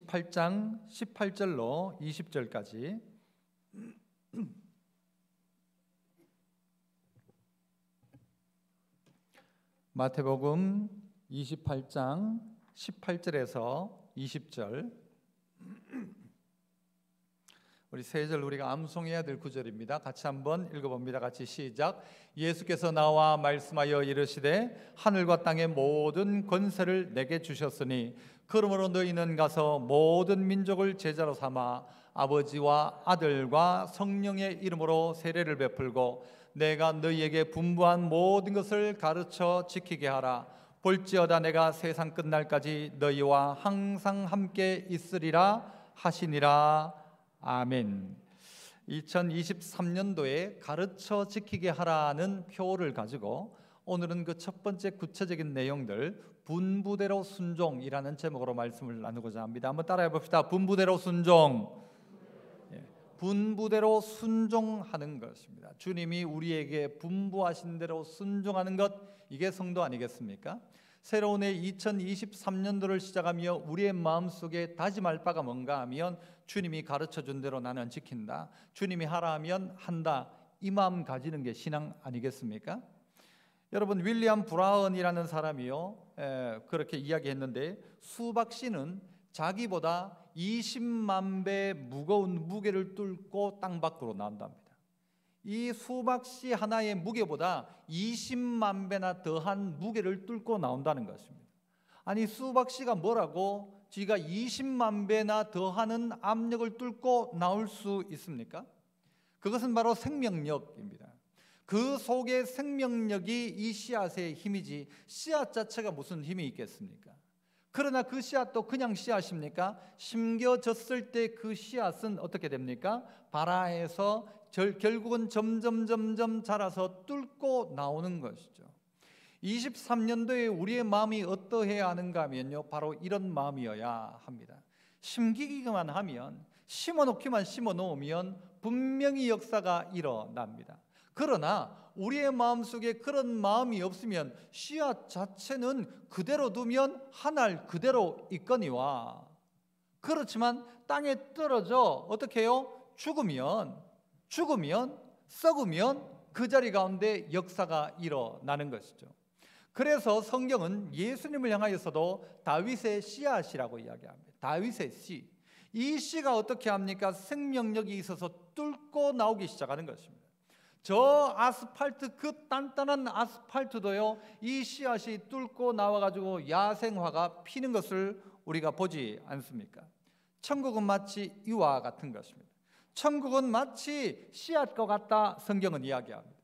28장 18절로 20절까지 마태복음 28장 18절에서 20절, 우리 세 절 우리가 암송해야 될 구절입니다. 같이 한번 읽어봅니다. 같이 시작. 예수께서 나와 말씀하여 이르시되 하늘과 땅의 모든 권세를 내게 주셨으니 그러므로 너희는 가서 모든 민족을 제자로 삼아 아버지와 아들과 성령의 이름으로 세례를 베풀고 내가 너희에게 분부한 모든 것을 가르쳐 지키게 하라. 볼지어다 내가 세상 끝날까지 너희와 항상 함께 있으리라 하시니라. 아멘. 2023년도에 가르쳐 지키게 하라는 표를 가지고 오늘은 그 첫 번째 구체적인 내용들, 분부대로 순종이라는 제목으로 말씀을 나누고자 합니다. 한번 따라해 봅시다. 분부대로 순종. 분부대로 순종하는 것입니다. 주님이 우리에게 분부하신 대로 순종하는 것, 이게 성도 아니겠습니까? 새로운 해 2023년도를 시작하며 우리의 마음속에 다짐할 바가 뭔가 하면 주님이 가르쳐준 대로 나는 지킨다, 주님이 하라 하면 한다, 이 마음 가지는 게 신앙 아니겠습니까? 여러분, 윌리엄 브라운이라는 사람이요 그렇게 이야기했는데, 수박씨는 자기보다 20만 배 무거운 무게를 뚫고 땅 밖으로 나온답니다. 이 수박씨 하나의 무게보다 20만 배나 더한 무게를 뚫고 나온다는 것입니다. 아니, 수박씨가 뭐라고 지가 20만 배나 더하는 압력을 뚫고 나올 수 있습니까? 그것은 바로 생명력입니다. 그 속에 생명력이 이 씨앗의 힘이지 씨앗 자체가 무슨 힘이 있겠습니까? 그러나 그 씨앗도 그냥 씨앗입니까? 심겨졌을 때 그 씨앗은 어떻게 됩니까? 발아에서 결국은 점점 자라서 뚫고 나오는 것이죠. 23년도에 우리의 마음이 어떠해야 하는가 하면요, 바로 이런 마음이어야 합니다. 심기기만 하면, 심어놓기만 심어놓으면 분명히 역사가 일어납니다. 그러나 우리의 마음속에 그런 마음이 없으면 씨앗 자체는 그대로 두면 한 알 그대로 있거니와, 그렇지만 땅에 떨어져 어떻게 해요? 죽으면 썩으면 그 자리 가운데 역사가 일어나는 것이죠. 그래서 성경은 예수님을 향하여서도 다윗의 씨앗이라고 이야기합니다. 다윗의 씨, 이 씨가 어떻게 합니까? 생명력이 있어서 뚫고 나오기 시작하는 것입니다. 저 아스팔트, 그 단단한 아스팔트도요, 이 씨앗이 뚫고 나와가지고 야생화가 피는 것을 우리가 보지 않습니까? 천국은 마치 이와 같은 것입니다. 천국은 마치 씨앗과 같다, 성경은 이야기합니다.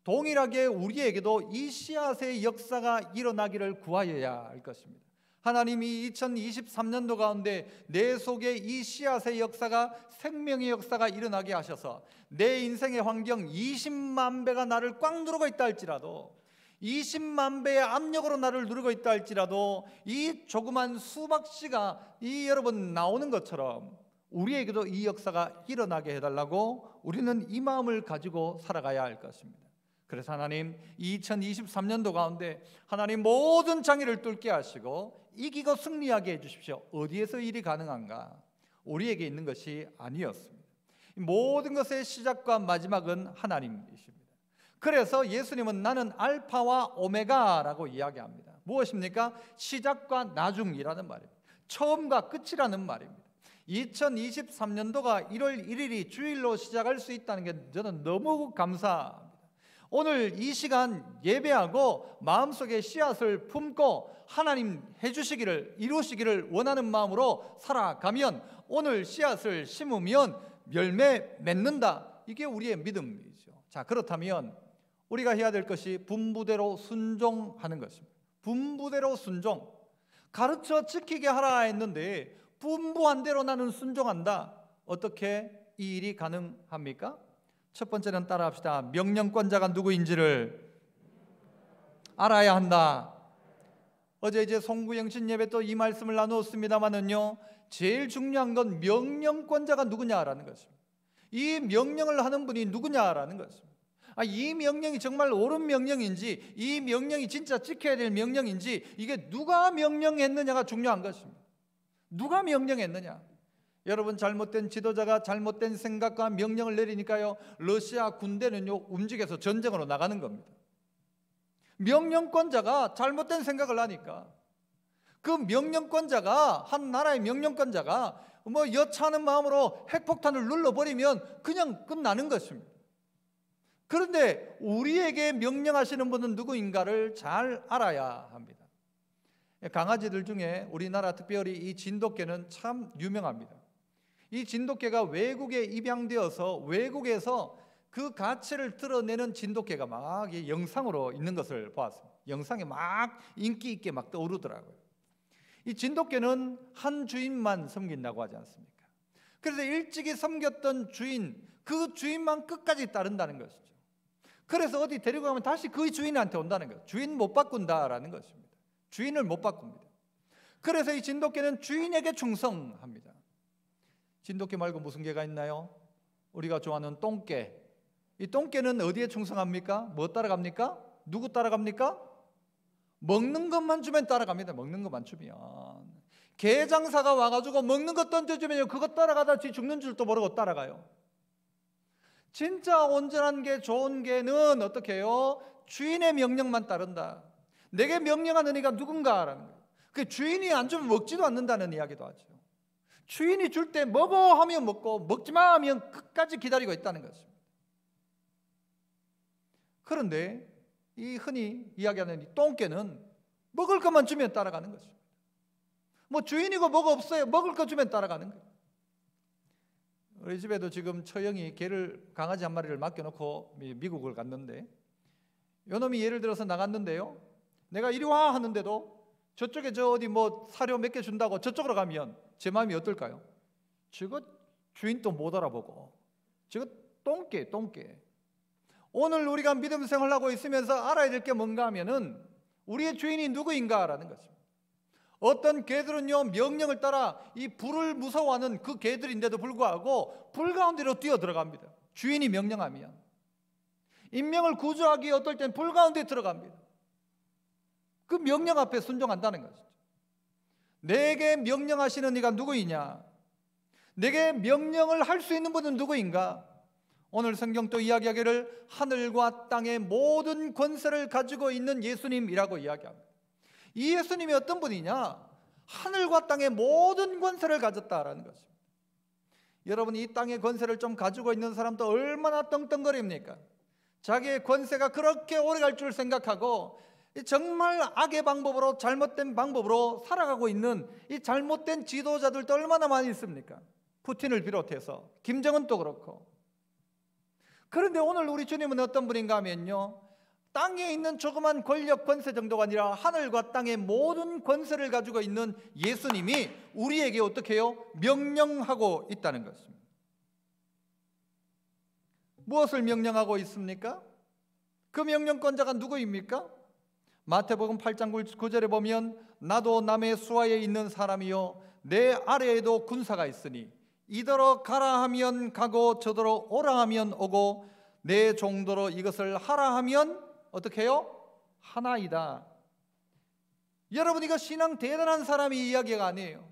동일하게 우리에게도 이 씨앗의 역사가 일어나기를 구하여야 할 것입니다. 하나님이 2023년도 가운데 내 속에 이 씨앗의 역사가, 생명의 역사가 일어나게 하셔서 내 인생의 환경 20만 배가 나를 꽉 누르고 있다 할지라도, 20만 배의 압력으로 나를 누르고 있다 할지라도, 이 조그만 수박씨가 이 여러분 나오는 것처럼 우리에게도 이 역사가 일어나게 해달라고 우리는 이 마음을 가지고 살아가야 할 것입니다. 그래서 하나님, 2023년도 가운데 하나님 모든 장애를 뚫게 하시고 이기고 승리하게 해주십시오. 어디에서 일이 가능한가? 우리에게 있는 것이 아니었습니다. 모든 것의 시작과 마지막은 하나님이십니다. 그래서 예수님은 나는 알파와 오메가라고 이야기합니다. 무엇입니까? 시작과 나중이라는 말입니다. 처음과 끝이라는 말입니다. 2023년도가 1월 1일이 주일로 시작할 수 있다는 게 저는 너무 감사합니다. 오늘 이 시간 예배하고 마음속에 씨앗을 품고 하나님 해주시기를, 이루시기를 원하는 마음으로 살아가면, 오늘 씨앗을 심으면 열매 맺는다, 이게 우리의 믿음이죠. 자, 그렇다면 우리가 해야 될 것이 분부대로 순종하는 것입니다. 분부대로 순종, 가르쳐 지키게 하라 했는데 분부한 대로 나는 순종한다. 어떻게 이 일이 가능합니까? 첫 번째는 따라합시다. 명령권자가 누구인지를 알아야 한다. 어제 이제 송구영신 예배 또 이 말씀을 나누었습니다만은요, 제일 중요한 건 명령권자가 누구냐라는 것입니다. 이 명령을 하는 분이 누구냐라는 것입니다. 이 명령이 정말 옳은 명령인지, 이 명령이 진짜 지켜야 될 명령인지, 이게 누가 명령했느냐가 중요한 것입니다. 누가 명령했느냐? 여러분, 잘못된 지도자가 잘못된 생각과 명령을 내리니까요, 러시아 군대는요 움직여서 전쟁으로 나가는 겁니다. 명령권자가 잘못된 생각을 하니까, 그 명령권자가, 한 나라의 명령권자가 여차하는 마음으로 핵폭탄을 눌러버리면 그냥 끝나는 것입니다. 그런데 우리에게 명령하시는 분은 누구인가를 잘 알아야 합니다. 강아지들 중에 우리나라 특별히 이 진돗개는 참 유명합니다. 이 진돗개가 외국에 입양되어서 외국에서 그 가치를 드러내는 진돗개가 막 영상으로 있는 것을 보았습니다. 영상에 막 인기 있게 막 떠오르더라고요. 이 진돗개는 한 주인만 섬긴다고 하지 않습니까? 그래서 일찍이 섬겼던 주인, 그 주인만 끝까지 따른다는 것이죠. 그래서 어디 데리고 가면 다시 그 주인한테 온다는 거예요. 주인 못 바꾼다라는 것입니다. 주인을 못 바꿉니다. 그래서 이 진돗개는 주인에게 충성합니다. 진돗개 말고 무슨 개가 있나요? 우리가 좋아하는 똥개. 이 똥개는 어디에 충성합니까? 뭐 따라갑니까? 누구 따라갑니까? 먹는 것만 주면 따라갑니다. 먹는 것만 주면. 개 장사가 와가지고 먹는 것 던져주면 그거 따라가다 뒤 죽는 줄도 모르고 따라가요. 진짜 온전한 개, 좋은 개는 어떻게 해요? 주인의 명령만 따른다. 내게 명령하는 이가 누군가라는 거예요. 그 주인이 안 주면 먹지도 않는다는 이야기도 하죠. 주인이 줄 때 먹어 하면 먹고 먹지 마 하면 끝까지 기다리고 있다는 것입니다. 그런데 이 흔히 이야기하는 이 똥개는 먹을 것만 주면 따라가는 것입니다. 뭐 주인이고 뭐가 없어요. 먹을 거 주면 따라가는 거예요. 우리 집에도 지금 처형이 강아지 한 마리를 맡겨놓고 미국을 갔는데, 요놈이 예를 들어서 나갔는데요, 내가 이리 와 하는데도 저쪽에 어디 사료 몇 개 준다고 저쪽으로 가면 제 마음이 어떨까요? 저거 주인 또 못 알아보고, 저거 똥개. 오늘 우리가 믿음 생활하고 있으면서 알아야 될 게 뭔가 하면은 우리의 주인이 누구인가라는 것입니다. 어떤 개들은요, 명령을 따라 이 불을 무서워하는 그 개들인데도 불구하고 불 가운데로 뛰어 들어갑니다. 주인이 명령하면. 인명을 구조하기 위해 어떨 땐 불 가운데 들어갑니다. 그 명령 앞에 순종한다는 것이죠. 내게 명령하시는 이가 누구이냐? 내게 명령을 할 수 있는 분은 누구인가? 오늘 성경 또 이야기하기를 하늘과 땅의 모든 권세를 가지고 있는 예수님이라고 이야기합니다. 이 예수님이 어떤 분이냐? 하늘과 땅의 모든 권세를 가졌다라는 것입니다. 여러분, 이 땅의 권세를 좀 가지고 있는 사람도 얼마나 떵떵거립니까? 자기의 권세가 그렇게 오래갈 줄 생각하고 정말 악의 방법으로, 잘못된 방법으로 살아가고 있는 이 잘못된 지도자들도 얼마나 많이 있습니까? 푸틴을 비롯해서, 김정은도 그렇고. 그런데 오늘 우리 주님은 어떤 분인가 하면요, 땅에 있는 조그만 권력 권세 정도가 아니라 하늘과 땅의 모든 권세를 가지고 있는 예수님이 우리에게 어떻게 해요? 명령하고 있다는 것입니다. 무엇을 명령하고 있습니까? 그 명령권자가 누구입니까? 마태복음 8장 9절에 보면 나도 남의 수하에 있는 사람이요 내 아래에도 군사가 있으니 이더러 가라 하면 가고 저더러 오라 하면 오고 내 종도로 이것을 하라 하면 어떻게 해요? 하나이다. 여러분, 이거 신앙 대단한 사람이 이야기가 아니에요.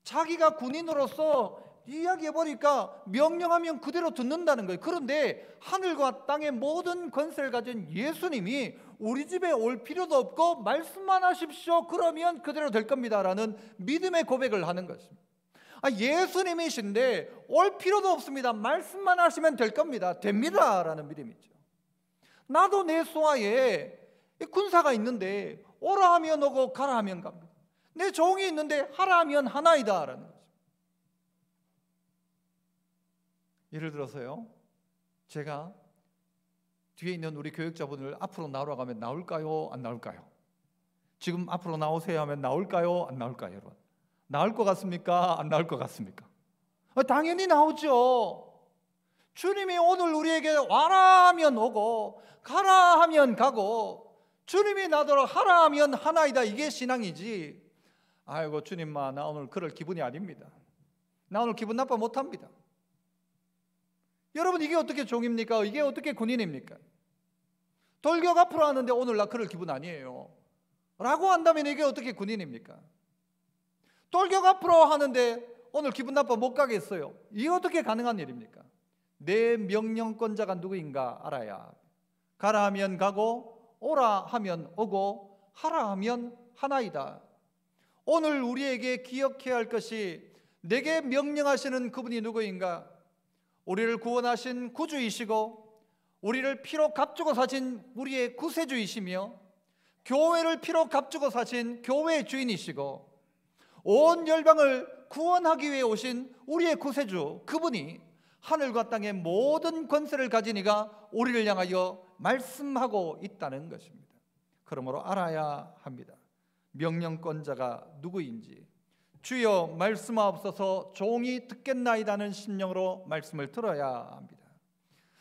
자기가 군인으로서 이야기해보니까 명령하면 그대로 듣는다는 거예요. 그런데 하늘과 땅의 모든 권세를 가진 예수님이 우리 집에 올 필요도 없고 말씀만 하십시오. 그러면 그대로 될 겁니다 라는 믿음의 고백을 하는 것입니다. 예수님이신데 올 필요도 없습니다. 말씀만 하시면 될 겁니다. 됩니다 라는 믿음이죠. 나도 내 수하에 군사가 있는데 오라 하면 오고 가라 하면 갑니다. 내 종이 있는데 하라 하면 하나이다 라는 거죠. 예를 들어서요, 제가 뒤에 있는 우리 교육자분을 앞으로 나오라고 하면 나올까요? 안 나올까요? 지금 앞으로 나오세요 하면 나올까요? 안 나올까요? 여러분, 나올 것 같습니까? 안 나올 것 같습니까? 당연히 나오죠. 주님이 오늘 우리에게 와라 하면 오고 가라 하면 가고 주님이 나더러 하라 하면 하나이다. 이게 신앙이지. 아이고 주님마, 나 오늘 그럴 기분이 아닙니다. 나 오늘 기분 나빠 못합니다. 여러분, 이게 어떻게 종입니까? 이게 어떻게 군인입니까? 돌격 앞으로 하는데 오늘 나 그럴 기분 아니에요 라고 한다면 이게 어떻게 군인입니까? 돌격 앞으로 하는데 오늘 기분 나빠 못 가겠어요. 이게 어떻게 가능한 일입니까? 내 명령권자가 누구인가 알아야. 가라 하면 가고 오라 하면 오고 하라 하면 하나이다. 오늘 우리에게 기억해야 할 것이 내게 명령하시는 그분이 누구인가? 우리를 구원하신 구주이시고 우리를 피로 값주고 사신 우리의 구세주이시며 교회를 피로 값주고 사신 교회의 주인이시고 온 열방을 구원하기 위해 오신 우리의 구세주, 그분이 하늘과 땅의 모든 권세를 가진 이가 우리를 향하여 말씀하고 있다는 것입니다. 그러므로 알아야 합니다. 명령권자가 누구인지. 주여 말씀하옵소서, 종이 듣겠나이다는 심령으로 말씀을 들어야 합니다.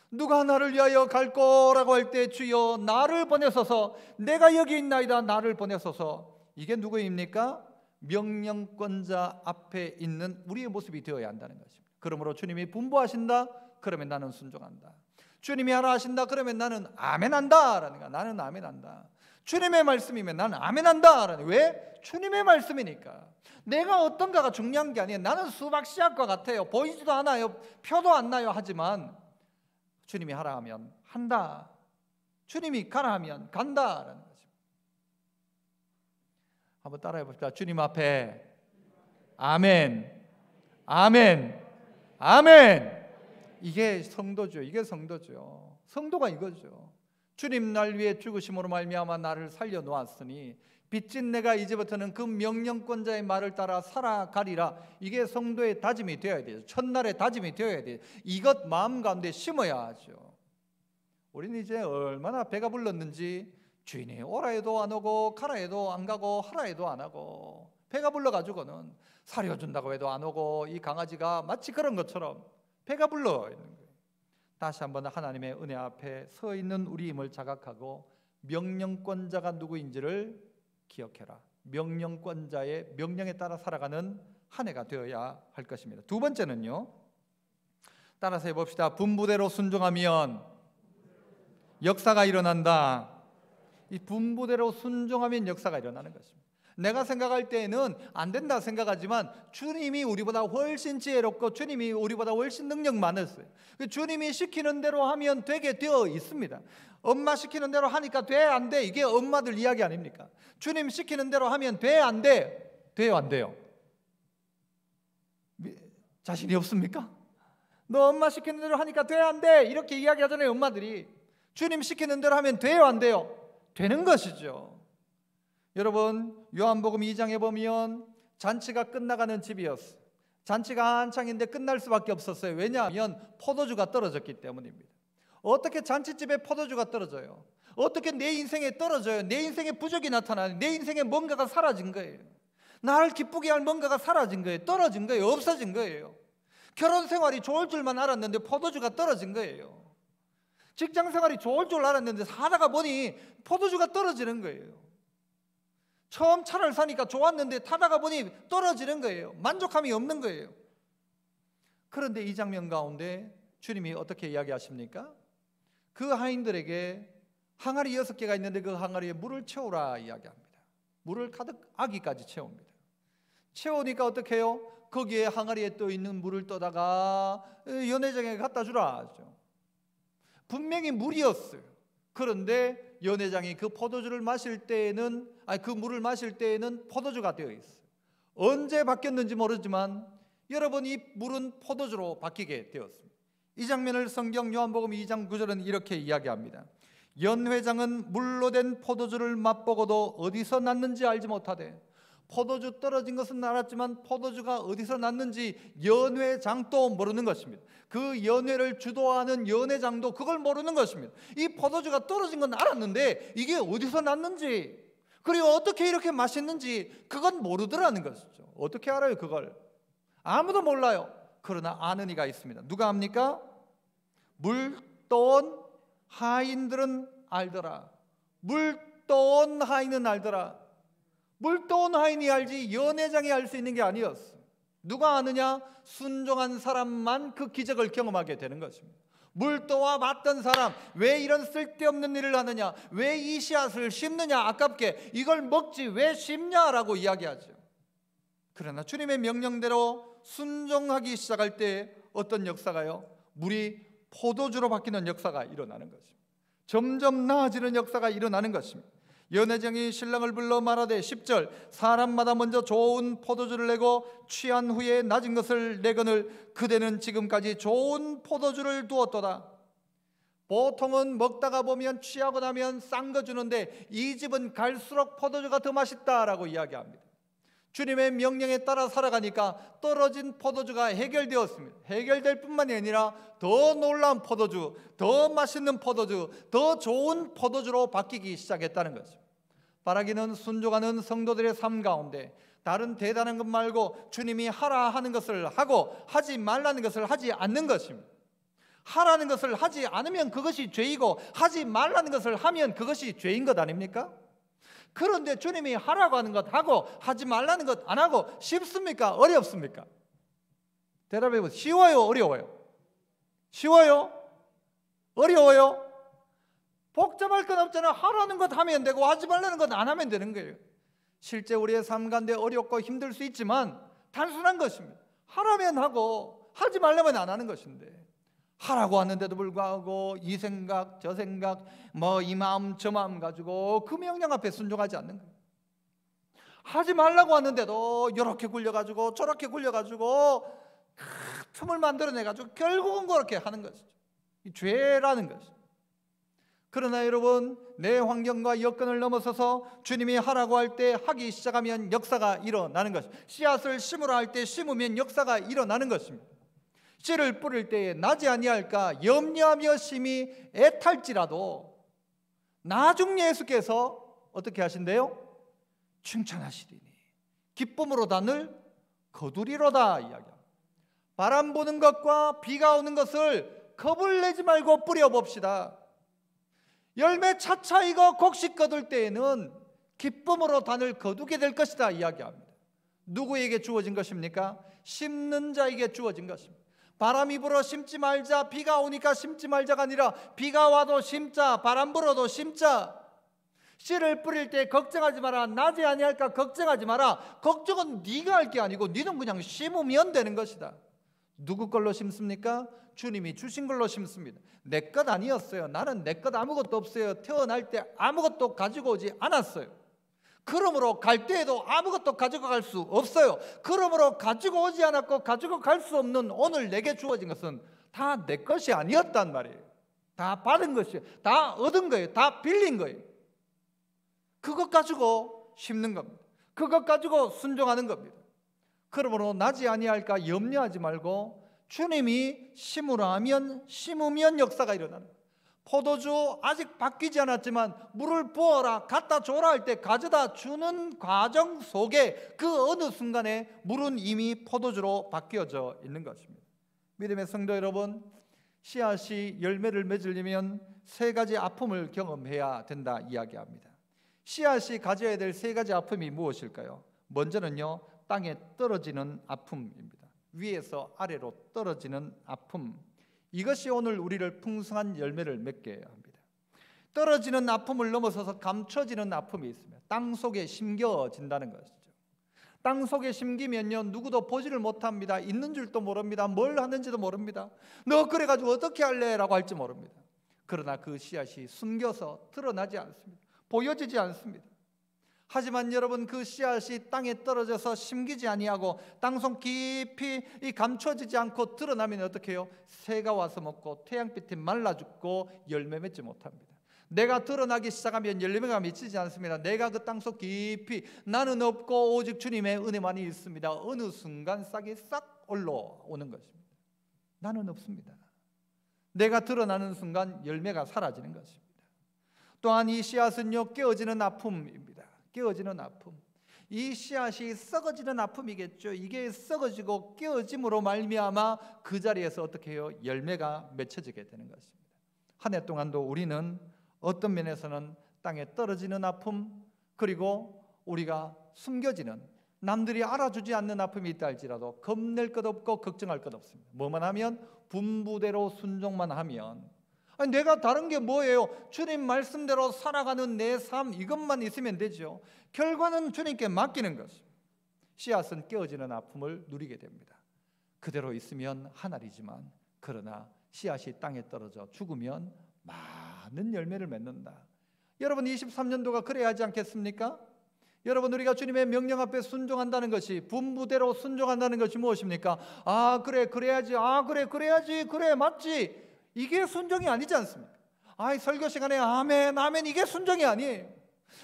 누가 나를 위하여 갈 거라고 할 때 주여 나를 보내소서, 내가 여기 있나이다 나를 보내소서. 이게 누구입니까? 명령권자 앞에 있는 우리의 모습이 되어야 한다는 것입니다. 그러므로 주님이 분부하신다, 그러면 나는 순종한다. 주님이 하라 하신다, 그러면 나는 아멘한다 라는 거야. 나는 아멘한다. 주님의 말씀이면 나는 아멘한다 라는 거야. 왜? 주님의 말씀이니까. 내가 어떤가가 중요한 게 아니에요. 나는 수박 씨앗과 같아요. 보이지도 않아요. 표도 안 나요. 하지만 주님이 하라 하면 한다. 주님이 가라 하면 간다라는 거죠. 한번 따라해 봅시다. 주님 앞에 아멘, 아멘, 아멘. 이게 성도죠. 이게 성도죠. 성도가 이거죠. 주님 날 위해 죽으심으로 말미암아 나를 살려 놓았으니 빚진 내가 이제부터는 그 명령권자의 말을 따라 살아가리라. 이게 성도의 다짐이 되어야 돼요. 첫날의 다짐이 되어야 돼요. 이것 마음 가운데 심어야 하죠. 우리는 이제 얼마나 배가 불렀는지 주인이 오라 해도 안 오고 가라 해도 안 가고 하라 해도 안 하고 배가 불러가지고는 사려준다고 해도 안 오고 이 강아지가 마치 그런 것처럼 배가 불러 있는 거예요. 다시 한번 하나님의 은혜 앞에 서 있는 우리임을 자각하고 명령권자가 누구인지를 기억해라. 명령권자의 명령에 따라 살아가는 한 해가 되어야 할 것입니다. 두 번째는요, 따라서 해봅시다. 분부대로 순종하면 역사가 일어난다. 이 분부대로 순종하면 역사가 일어나는 것입니다. 내가 생각할 때에는 안 된다 생각하지만 주님이 우리보다 훨씬 지혜롭고 주님이 우리보다 훨씬 능력 많았어요. 주님이 시키는 대로 하면 되게 되어 있습니다. 엄마 시키는 대로 하니까 돼 안 돼? 이게 엄마들 이야기 아닙니까? 주님 시키는 대로 하면 돼 안 돼? 돼요 안 돼요? 자신이 없습니까? 너 엄마 시키는 대로 하니까 돼 안 돼? 이렇게 이야기하잖아요. 엄마들이. 주님 시키는 대로 하면 돼요 안 돼요? 되는 것이죠. 여러분 요한복음 2장에 보면 잔치가 끝나가는 집이었어요. 잔치가 한창인데 끝날 수밖에 없었어요. 왜냐하면 포도주가 떨어졌기 때문입니다. 어떻게 잔치집에 포도주가 떨어져요? 어떻게 내 인생에 떨어져요? 내 인생에 부족이 나타나요. 내 인생에 뭔가가 사라진 거예요. 나를 기쁘게 할 뭔가가 사라진 거예요. 떨어진 거예요. 없어진 거예요. 결혼 생활이 좋을 줄만 알았는데 포도주가 떨어진 거예요. 직장 생활이 좋을 줄 알았는데 살다가 보니 포도주가 떨어지는 거예요. 처음 차를 사니까 좋았는데 타다가 보니 떨어지는 거예요. 만족함이 없는 거예요. 그런데 이 장면 가운데 주님이 어떻게 이야기하십니까? 그 하인들에게 항아리 6개가 있는데 그 항아리에 물을 채우라 이야기합니다. 물을 가득 아기까지 채웁니다. 채우니까 어떻게 해요? 거기에 항아리에 떠 있는 물을 떠다가 연회장에 갖다 주라 하죠. 분명히 물이었어요. 그런데 연회장이 그 포도주를 마실 때에는 그 물을 마실 때에는 포도주가 되어 있어요. 언제 바뀌었는지 모르지만 여러분 이 물은 포도주로 바뀌게 되었습니다. 이 장면을 성경 요한복음 2장 9절은 이렇게 이야기합니다. 연회장은 물로 된 포도주를 맛보고도 어디서 났는지 알지 못하되 포도주 떨어진 것은 알았지만 포도주가 어디서 났는지 연회장도 모르는 것입니다. 그 연회를 주도하는 연회장도 그걸 모르는 것입니다. 이 포도주가 떨어진 건 알았는데 이게 어디서 났는지 그리고 어떻게 이렇게 맛있는지 그건 모르더라는 것이죠. 어떻게 알아요 그걸? 아무도 몰라요. 그러나 아는 이가 있습니다. 누가 압니까? 물 떠온 하인들은 알더라. 물 떠온 하인은 알더라. 물 떠온 하인이 알지 연회장이 알 수 있는 게 아니었어. 누가 아느냐? 순종한 사람만 그 기적을 경험하게 되는 것입니다. 물 떠와 봤던 사람, 왜 이런 쓸데없는 일을 하느냐? 왜 이 씨앗을 심느냐? 아깝게 이걸 먹지 왜 심냐라고 이야기하죠. 그러나 주님의 명령대로 순종하기 시작할 때 어떤 역사가요? 물이 포도주로 바뀌는 역사가 일어나는 것입니다. 점점 나아지는 역사가 일어나는 것입니다. 연회장이 신랑을 불러 말하되 10절 사람마다 먼저 좋은 포도주를 내고 취한 후에 낮은 것을 내거늘 그대는 지금까지 좋은 포도주를 두었도다. 보통은 먹다가 보면 취하고 나면 싼 거 주는데 이 집은 갈수록 포도주가 더 맛있다라고 이야기합니다. 주님의 명령에 따라 살아가니까 떨어진 포도주가 해결되었습니다. 해결될 뿐만이 아니라 더 놀라운 포도주, 더 맛있는 포도주, 더 좋은 포도주로 바뀌기 시작했다는 거죠. 바라기는 순종하는 성도들의 삶 가운데 다른 대단한 것 말고 주님이 하라 하는 것을 하고 하지 말라는 것을 하지 않는 것입니다. 하라는 것을 하지 않으면 그것이 죄이고 하지 말라는 것을 하면 그것이 죄인 것 아닙니까? 그런데 주님이 하라고 하는 것 하고 하지 말라는 것 안 하고 쉽습니까? 어렵습니까? 대답해 보세요. 쉬워요? 어려워요? 쉬워요? 어려워요? 복잡할 건 없잖아요. 하라는 것 하면 되고 하지 말라는 것 안 하면 되는 거예요. 실제 우리의 삶 가운데 어렵고 힘들 수 있지만 단순한 것입니다. 하라면 하고 하지 말라면 안 하는 것인데 하라고 하는데도 불구하고 이 생각 저 생각 뭐 이 마음 저 마음 가지고 그 명령 앞에 순종하지 않는 거예요. 하지 말라고 하는데도 이렇게 굴려가지고 저렇게 굴려가지고 틈을 만들어내가지고 결국은 그렇게 하는 것이죠. 이 죄라는 것이죠. 그러나 여러분 내 환경과 여건을 넘어서서 주님이 하라고 할 때 하기 시작하면 역사가 일어나는 것입니다. 씨앗을 심으라 할 때 심으면 역사가 일어나는 것입니다. 씨를 뿌릴 때에 나지 아니할까 염려하며 심히 애탈지라도 나중 예수께서 어떻게 하신대요? 칭찬하시리니 기쁨으로 단을 거두리로다 이야기합니다. 바람 부는 것과 비가 오는 것을 겁을 내지 말고 뿌려봅시다. 열매 차차 익어 곡식 거둘 때에는 기쁨으로 단을 거두게 될 것이다 이야기합니다. 누구에게 주어진 것입니까? 심는 자에게 주어진 것입니다. 바람이 불어 심지 말자, 비가 오니까 심지 말자가 아니라 비가 와도 심자, 바람 불어도 심자. 씨를 뿌릴 때 걱정하지 마라. 나지 아니할까 걱정하지 마라. 걱정은 네가 할 게 아니고 너는 그냥 심으면 되는 것이다. 누구 걸로 심습니까? 주님이 주신 걸로 심습니다. 내 것 아니었어요. 나는 내 것 아무것도 없어요. 태어날 때 아무것도 가지고 오지 않았어요. 그러므로 갈 때에도 아무것도 가지고 갈 수 없어요. 그러므로 가지고 오지 않았고 가지고 갈 수 없는 오늘 내게 주어진 것은 다 내 것이 아니었단 말이에요. 다 받은 것이에요. 다 얻은 거예요. 다 빌린 거예요. 그것 가지고 심는 겁니다. 그것 가지고 순종하는 겁니다. 그러므로 나지 아니할까 염려하지 말고 주님이 심으라 하면 심으면 역사가 일어나는 거예요. 포도주 아직 바뀌지 않았지만 물을 부어라 갖다 줘라 할 때 가져다 주는 과정 속에 그 어느 순간에 물은 이미 포도주로 바뀌어져 있는 것입니다. 믿음의 성도 여러분, 씨앗이 열매를 맺으려면 세 가지 아픔을 경험해야 된다 이야기합니다. 씨앗이 가져야 될 세 가지 아픔이 무엇일까요? 먼저는요, 땅에 떨어지는 아픔입니다. 위에서 아래로 떨어지는 아픔. 이것이 오늘 우리를 풍성한 열매를 맺게 합니다. 떨어지는 아픔을 넘어서서 감춰지는 아픔이 있습니다. 땅 속에 심겨진다는 것이죠. 땅 속에 심기면요 누구도 보지를 못합니다. 있는 줄도 모릅니다. 뭘 하는지도 모릅니다. 너 그래가지고 어떻게 할래? 라고 할지 모릅니다. 그러나 그 씨앗이 숨겨서 드러나지 않습니다. 보여지지 않습니다. 하지만 여러분 그 씨앗이 땅에 떨어져서 심기지 아니하고 땅속 깊이 감춰지지 않고 드러나면 어떻게 해요? 새가 와서 먹고 태양빛에 말라 죽고 열매 맺지 못합니다. 내가 드러나기 시작하면 열매가 맺히지 않습니다. 내가 그 땅속 깊이 나는 없고 오직 주님의 은혜만이 있습니다. 어느 순간 싹이 싹 올라오는 것입니다. 나는 없습니다. 내가 드러나는 순간 열매가 사라지는 것입니다. 또한 이 씨앗은요 깨어지는 아픔입니다. 깨어지는 아픔. 이 씨앗이 썩어지는 아픔이겠죠. 이게 썩어지고 깨어짐으로 말미암아 그 자리에서 어떻게 해요? 열매가 맺혀지게 되는 것입니다. 한 해 동안도 우리는 어떤 면에서는 땅에 떨어지는 아픔, 그리고 우리가 숨겨지는, 남들이 알아주지 않는 아픔이 있다 할지라도 겁낼 것 없고 걱정할 것 없습니다. 뭐만 하면 분부대로 순종만 하면, 아니, 내가 다른 게 뭐예요? 주님 말씀대로 살아가는 내 삶, 이것만 있으면 되죠. 결과는 주님께 맡기는 것입니다. 씨앗은 깨어지는 아픔을 누리게 됩니다. 그대로 있으면 한 알이지만 그러나 씨앗이 땅에 떨어져 죽으면 많은 열매를 맺는다. 여러분 23년도가 그래야 하지 않겠습니까? 여러분 우리가 주님의 명령 앞에 순종한다는 것이, 분부대로 순종한다는 것이 무엇입니까? 아 그래 그래야지, 아 그래 그래야지, 그래 맞지, 이게 순종이 아니지 않습니까? 아이 설교 시간에 아멘 아멘, 이게 순종이 아니에요.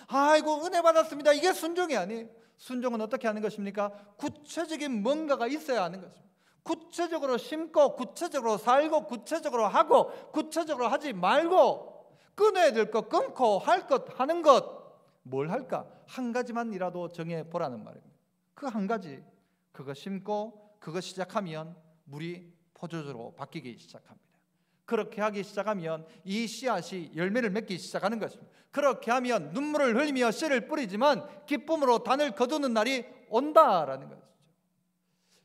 아이고 은혜 받았습니다, 이게 순종이 아니에요. 순종은 어떻게 하는 것입니까? 구체적인 뭔가가 있어야 하는 것입니다. 구체적으로 심고 구체적으로 살고 구체적으로 하고 구체적으로 하지 말고 끊어야 될 것 끊고 할 것 하는 것, 뭘 할까? 한 가지만이라도 정해보라는 말입니다. 그 한 가지, 그거 심고 그거 시작하면 물이 포도주로 바뀌기 시작합니다. 그렇게 하기 시작하면 이 씨앗이 열매를 맺기 시작하는 것입니다. 그렇게 하면 눈물을 흘리며 씨를 뿌리지만 기쁨으로 단을 거두는 날이 온다라는 것이죠.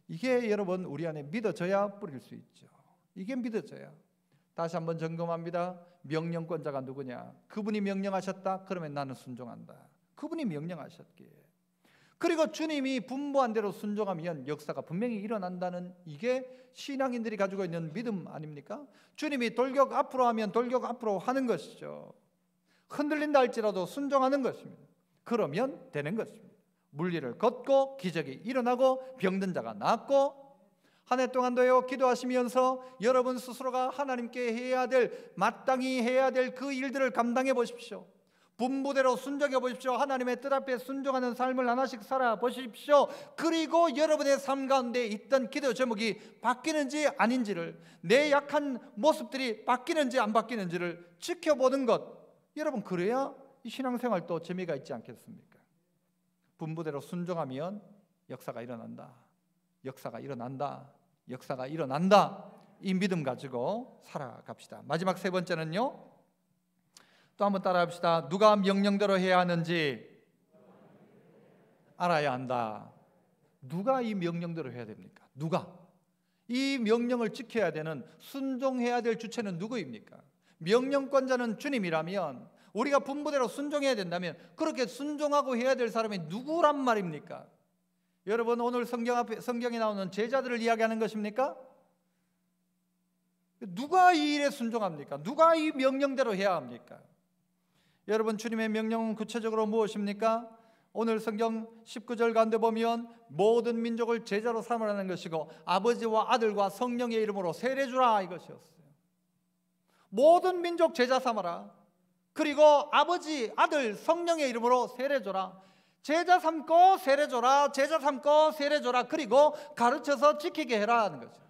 이게 여러분 우리 안에 믿어져야 뿌릴 수 있죠. 이게 믿어져야. 다시 한번 점검합니다. 명령권자가 누구냐? 그분이 명령하셨다? 그러면 나는 순종한다. 그분이 명령하셨기에. 그리고 주님이 분부한 대로 순종하면 역사가 분명히 일어난다는, 이게 신앙인들이 가지고 있는 믿음 아닙니까? 주님이 돌격 앞으로 하면 돌격 앞으로 하는 것이죠. 흔들린다 할지라도 순종하는 것입니다. 그러면 되는 것입니다. 물리를 걷고 기적이 일어나고 병든 자가 낫고, 한 해 동안도요 기도하시면서 여러분 스스로가 하나님께 해야 될, 마땅히 해야 될 그 일들을 감당해 보십시오. 분부대로 순종해 보십시오. 하나님의 뜻 앞에 순종하는 삶을 하나씩 살아 보십시오. 그리고 여러분의 삶 가운데 있던 기도 제목이 바뀌는지 아닌지를, 내 약한 모습들이 바뀌는지 안 바뀌는지를 지켜보는 것, 여러분 그래야 이 신앙생활도 재미가 있지 않겠습니까? 분부대로 순종하면 역사가 일어난다. 역사가 일어난다. 역사가 일어난다. 이 믿음 가지고 살아갑시다. 마지막 세 번째는요, 또 한번 따라합시다. 누가 명령대로 해야 하는지 알아야 한다. 누가 이 명령대로 해야 됩니까? 누가? 이 명령을 지켜야 되는, 순종해야 될 주체는 누구입니까? 명령권자는 주님이라면, 우리가 분부대로 순종해야 된다면 그렇게 순종하고 해야 될 사람이 누구란 말입니까? 여러분 오늘 성경에 나오는 제자들을 이야기하는 것입니까? 누가 이 일에 순종합니까? 누가 이 명령대로 해야 합니까? 여러분 주님의 명령은 구체적으로 무엇입니까? 오늘 성경 19절 가운데 보면 모든 민족을 제자로 삼으라는 것이고 아버지와 아들과 성령의 이름으로 세례 주라, 이것이었어요. 모든 민족 제자 삼아라. 그리고 아버지, 아들, 성령의 이름으로 세례 줘라. 제자 삼고 세례 줘라. 제자 삼고 세례 줘라. 그리고 가르쳐서 지키게 해라 하는 거죠.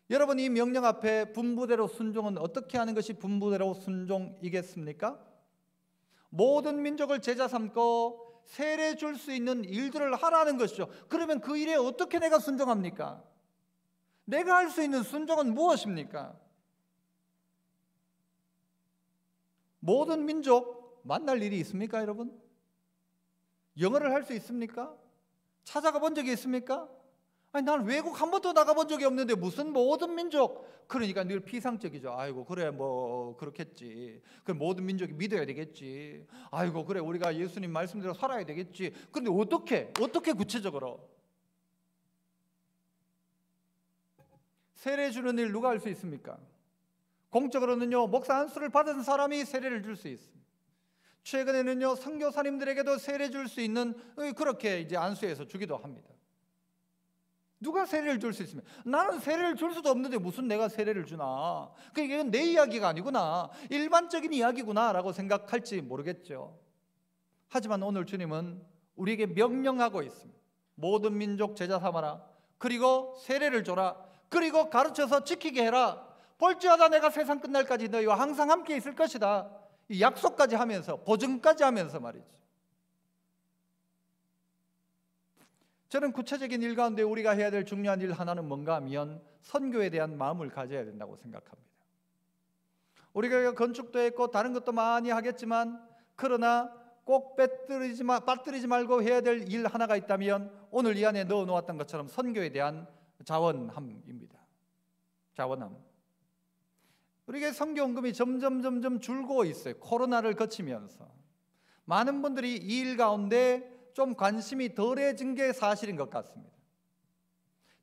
여러분 이 명령 앞에 분부대로 순종은 어떻게 하는 것이 분부대로 순종이겠습니까? 모든 민족을 제자 삼고 세례 줄 수 있는 일들을 하라는 것이죠. 그러면 그 일에 어떻게 내가 순종합니까? 내가 할 수 있는 순종은 무엇입니까? 모든 민족 만날 일이 있습니까, 여러분? 영어를 할 수 있습니까? 찾아가 본 적이 있습니까? 아니 난 외국 한 번도 나가본 적이 없는데 무슨 모든 민족, 그러니까 늘 피상적이죠. 아이고 그래 뭐 그렇겠지. 그럼 모든 민족이 믿어야 되겠지. 아이고 그래 우리가 예수님 말씀대로 살아야 되겠지. 그런데 어떻게 구체적으로 세례 주는 일 누가 할 수 있습니까? 공적으로는요 목사 안수를 받은 사람이 세례를 줄 수 있습니다. 최근에는요 선교사님들에게도 세례 줄 수 있는, 그렇게 이제 안수해서 주기도 합니다. 누가 세례를 줄 수 있습니까? 나는 세례를 줄 수도 없는데 무슨 내가 세례를 주나? 그게 내 이야기가 아니구나, 일반적인 이야기구나 라고 생각할지 모르겠죠. 하지만 오늘 주님은 우리에게 명령하고 있습니다. 모든 민족 제자 삼아라. 그리고 세례를 줘라. 그리고 가르쳐서 지키게 해라. 볼지어다 내가 세상 끝날까지 너희와 항상 함께 있을 것이다. 이 약속까지 하면서, 보증까지 하면서 말이죠. 저는 구체적인 일 가운데 우리가 해야 될 중요한 일 하나는 뭔가 하면 선교에 대한 마음을 가져야 된다고 생각합니다. 우리가 건축도 했고 다른 것도 많이 하겠지만, 그러나 꼭 빠뜨리지 말고 해야 될 일 하나가 있다면 오늘 이 안에 넣어놓았던 것처럼 선교에 대한 자원함입니다. 자원함. 우리에게 선교헌금이 점점 줄고 있어요. 코로나를 거치면서 많은 분들이 이 일 가운데 좀 관심이 덜해진 게 사실인 것 같습니다.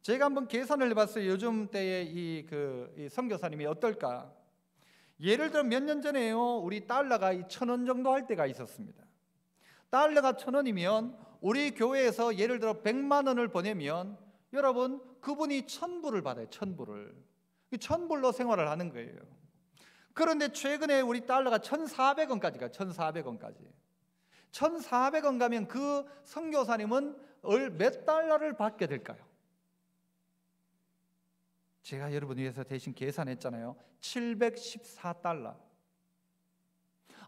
제가 한번 계산을 해봤어요. 요즘 때의 이 선교사님이 어떨까? 예를 들어 몇 년 전에요, 우리 달러가 1,000원 정도 할 때가 있었습니다. 달러가 1,000원이면 우리 교회에서 예를 들어 100만 원을 보내면 여러분, 그분이 1,000불을 받아요. 1,000불을. 1,000불로 생활을 하는 거예요. 그런데 최근에 우리 달러가 1,400원까지 가요. 1,400원까지. 1,400원 가면 그 선교사님은 몇 달러를 받게 될까요? 제가 여러분 위해서 대신 계산했잖아요. 714달러.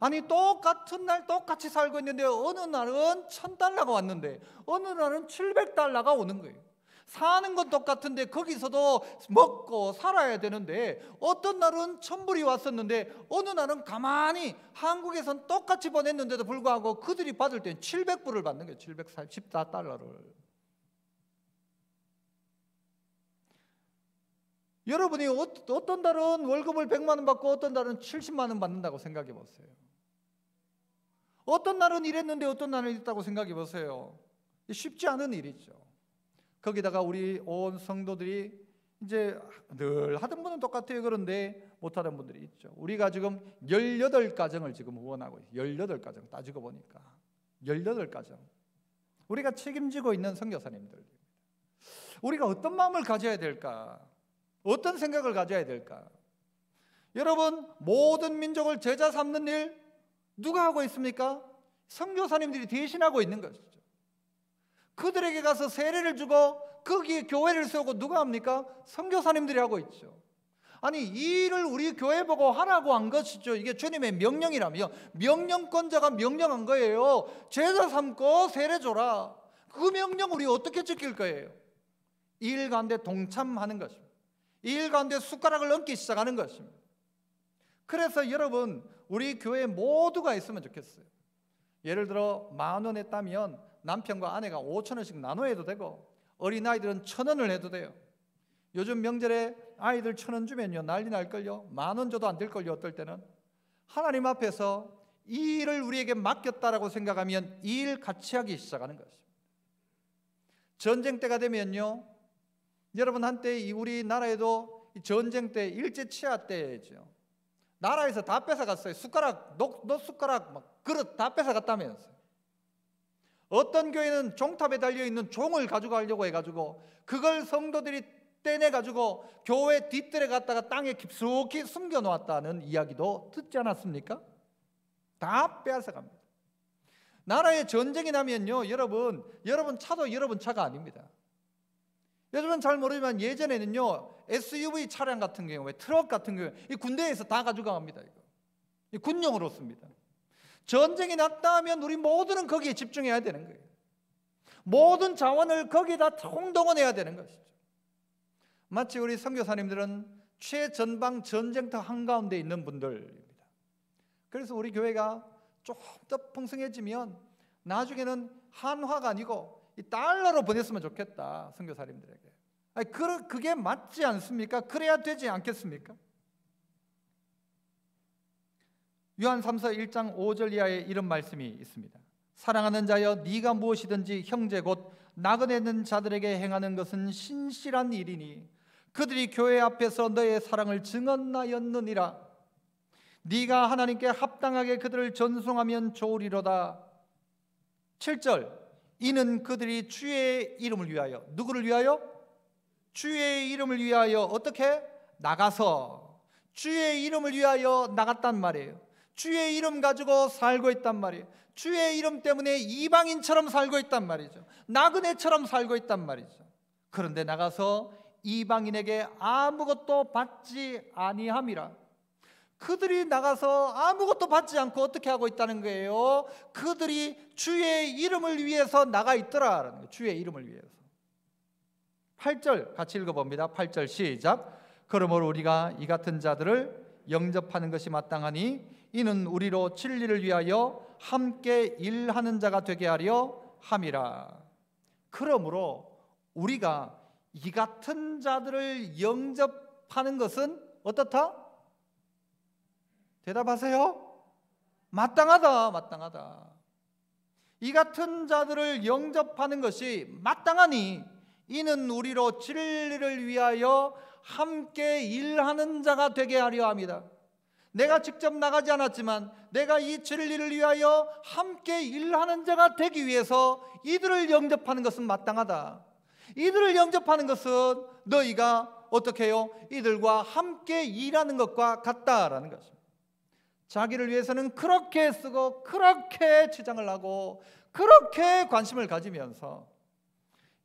아니, 똑같은 날 똑같이 살고 있는데 어느 날은 1,000달러가 왔는데 어느 날은 700달러가 오는 거예요. 사는 건 똑같은데 거기서도 먹고 살아야 되는데 어떤 날은 1,000불이 왔었는데 어느 날은 가만히 한국에선 똑같이 보냈는데도 불구하고 그들이 받을 때는 700불을 받는 거예요. 714달러를. 여러분이 어떤 달은 월급을 100만 원 받고 어떤 달은 70만 원 받는다고 생각해 보세요. 어떤 날은 이랬는데 어떤 날은 이랬다고 생각해 보세요. 쉽지 않은 일이죠. 거기다가 우리 온 성도들이 이제 늘 하던 분은 똑같아요. 그런데 못하던 분들이 있죠. 우리가 지금 18가정을 지금 후원하고 있어요. 18가정 따지고 보니까 18가정 우리가 책임지고 있는 선교사님들입니다. 우리가 어떤 마음을 가져야 될까? 어떤 생각을 가져야 될까? 여러분, 모든 민족을 제자 삼는 일 누가 하고 있습니까? 선교사님들이 대신하고 있는 것이죠. 그들에게 가서 세례를 주고 거기에 교회를 세우고 누가 합니까? 선교사님들이 하고 있죠. 아니, 이 일을 우리 교회 보고 하라고 한 것이죠. 이게 주님의 명령이라며, 명령권자가 명령한 거예요. 제자 삼고 세례 줘라. 그 명령 우리 어떻게 지킬 거예요? 이 일 가운데 동참하는 것입니다. 이 일 가운데 숟가락을 얹기 시작하는 것입니다. 그래서 여러분, 우리 교회 모두가 있으면 좋겠어요. 예를 들어 10,000원에 따면 남편과 아내가 5,000원씩 나눠해도 되고 어린아이들은 1,000원을 해도 돼요. 요즘 명절에 아이들 1,000원 주면요 난리 날걸요. 10,000원 줘도 안 될걸요. 어떨 때는. 하나님 앞에서 이 일을 우리에게 맡겼다라고 생각하면 이 일 같이 하기 시작하는 것입니다. 전쟁 때가 되면요, 여러분 한때 우리나라에도 전쟁 때 일제치하 때죠. 나라에서 다 뺏어갔어요. 숟가락, 숟가락, 막 그릇 다 뺏어갔다면서요. 어떤 교회는 종탑에 달려있는 종을 가져가려고 해가지고 그걸 성도들이 떼내가지고 교회 뒷뜰에 갔다가 땅에 깊숙이 숨겨놓았다는 이야기도 듣지 않았습니까? 다 빼앗아갑니다. 나라에 전쟁이 나면요, 여러분 차도 여러분 차가 아닙니다. 여러분 잘 모르지만 예전에는요 SUV 차량 같은 경우에 트럭 같은 경우에 이 군대에서 다 가져갑니다. 이거 군용으로 씁니다. 전쟁이 났다 하면 우리 모두는 거기에 집중해야 되는 거예요. 모든 자원을 거기다 총동원해야 되는 것이죠. 마치 우리 선교사님들은 최전방 전쟁터 한가운데 있는 분들입니다. 그래서 우리 교회가 조금 더 풍성해지면 나중에는 한화가 아니고 이 달러로 보냈으면 좋겠다, 선교사님들에게. 아니, 그게 맞지 않습니까? 그래야 되지 않겠습니까? 요한 3서 1장 5절 이하에 이런 말씀이 있습니다. 사랑하는 자여, 네가 무엇이든지 형제 곧 나그네 있는 자들에게 행하는 것은 신실한 일이니 그들이 교회 앞에서 너의 사랑을 증언하였느니라. 네가 하나님께 합당하게 그들을 전송하면 좋으리로다. 7절, 이는 그들이 주의 이름을 위하여, 누구를 위하여? 주의 이름을 위하여 어떻게? 나가서 주의 이름을 위하여 나갔단 말이에요. 주의 이름 가지고 살고 있단 말이에요. 주의 이름 때문에 이방인처럼 살고 있단 말이죠. 나그네처럼 살고 있단 말이죠. 그런데 나가서 이방인에게 아무것도 받지 아니함이라. 그들이 나가서 아무것도 받지 않고 어떻게 하고 있다는 거예요? 그들이 주의 이름을 위해서 나가 있더라라는 거예요. 주의 이름을 위해서. 8절 같이 읽어봅니다. 8절 시작. 그러므로 우리가 이 같은 자들을 영접하는 것이 마땅하니 이는 우리로 진리를 위하여 함께 일하는 자가 되게 하려 함이라. 그러므로 우리가 이 같은 자들을 영접하는 것은 어떻다? 대답하세요. 마땅하다, 마땅하다. 이 같은 자들을 영접하는 것이 마땅하니 이는 우리로 진리를 위하여 함께 일하는 자가 되게 하려 합니다. 내가 직접 나가지 않았지만 내가 이 진리를 위하여 함께 일하는 자가 되기 위해서 이들을 영접하는 것은 마땅하다. 이들을 영접하는 것은 너희가 어떻게 해요? 이들과 함께 일하는 것과 같다라는 것입니다. 자기를 위해서는 그렇게 쓰고 그렇게 치장을 하고 그렇게 관심을 가지면서